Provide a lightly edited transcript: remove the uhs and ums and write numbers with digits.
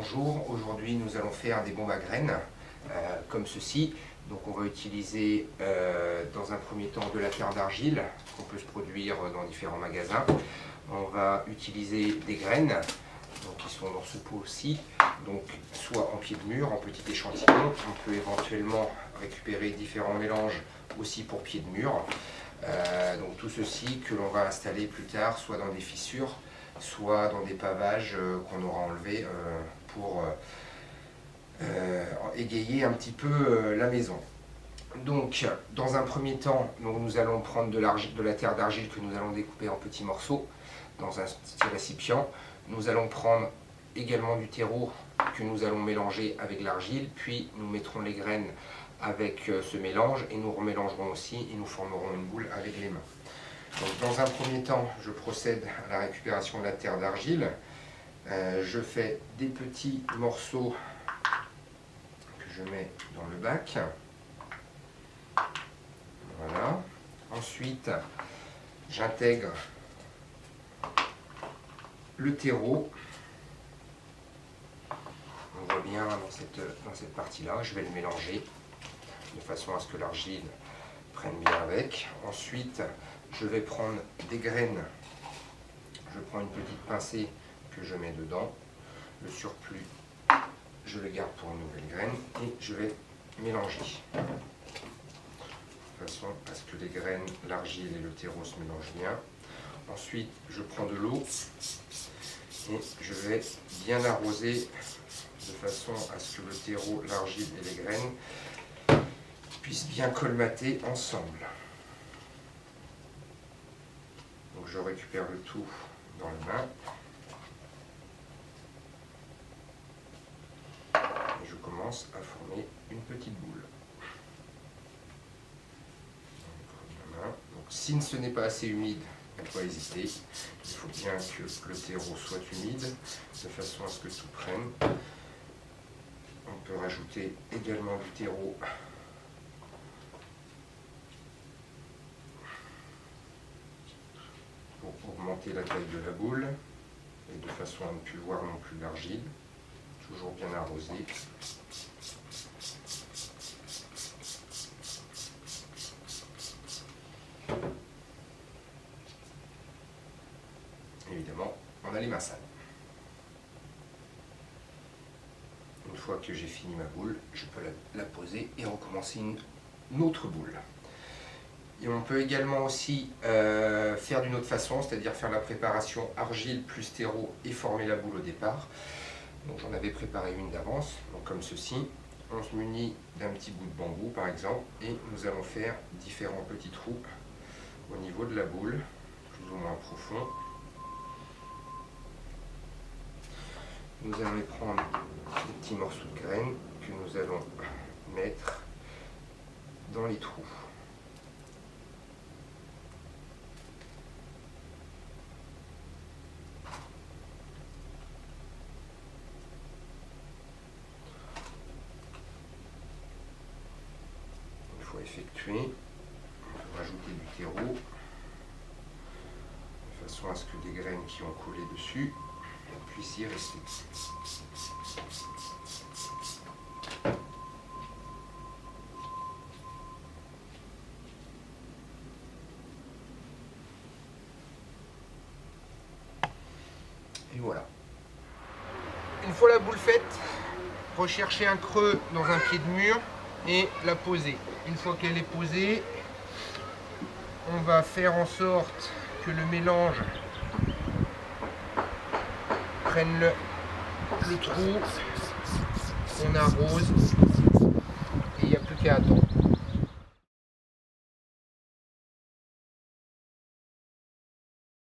bonjour, aujourd'hui nous allons faire des bombes à graines comme ceci. Donc on va utiliser dans un premier temps de la terre d'argile qu'on peut se produire dans différents magasins. On va utiliser des graines donc, qui sont dans ce pot-ci, donc soit en pied de mur, en petit échantillon. On peut éventuellement récupérer différents mélanges aussi pour pied de mur. Donc tout ceci que l'on va installer plus tard, soit dans des fissures, soit dans des pavages qu'on aura enlevés pour égayer un petit peu la maison. Donc dans un premier temps, nous allons prendre de la terre d'argile que nous allons découper en petits morceaux dans un petit récipient. Nous allons prendre également du terreau que nous allons mélanger avec l'argile, puis nous mettrons les graines avec ce mélange et nous remélangerons aussi et nous formerons une boule avec les mains. Donc, dans un premier temps, je procède à la récupération de la terre d'argile. Je fais des petits morceaux que je mets dans le bac. Voilà. Ensuite, j'intègre le terreau. On voit bien dans cette partie-là, je vais le mélanger de façon à ce que l'argile prenne bien avec. Ensuite, je vais prendre des graines. Je prends une petite pincée que je mets dedans. Le surplus, je le garde pour une nouvelle graine et je vais mélanger. De façon à ce que les graines, l'argile et le terreau se mélangent bien. Ensuite, je prends de l'eau et je vais bien arroser de façon à ce que le terreau, l'argile et les graines puissent bien colmater ensemble. Donc je récupère le tout dans la main et je commence à former une petite boule. Donc, si ce n'est pas assez humide, on ne peut pas hésiter. Il faut bien que le terreau soit humide de façon à ce que tout prenne. On peut rajouter également du terreau pour augmenter la taille de la boule et de façon à ne plus voir non plus l'argile. Toujours bien arrosé. Évidemment, on a les mains sales. Une fois que j'ai fini ma boule, je peux la poser et recommencer une autre boule. Et on peut également aussi faire d'une autre façon, c'est-à-dire faire la préparation argile plus terreau et former la boule au départ. Donc j'en avais préparé une d'avance, donc comme ceci. On se munit d'un petit bout de bambou par exemple et nous allons faire différents petits trous au niveau de la boule, plus ou moins profond. Nous allons prendre des petits morceaux de graines que nous allons mettre dans les trous. Une fois effectué, on peut rajouter du terreau de façon à ce que les graines qui ont collé dessus puissent y rester. Et voilà. Une fois la boule faite, recherchez un creux dans un pied de mur et la poser. Une fois qu'elle est posée, on va faire en sorte que le mélange prenne le trou, on arrose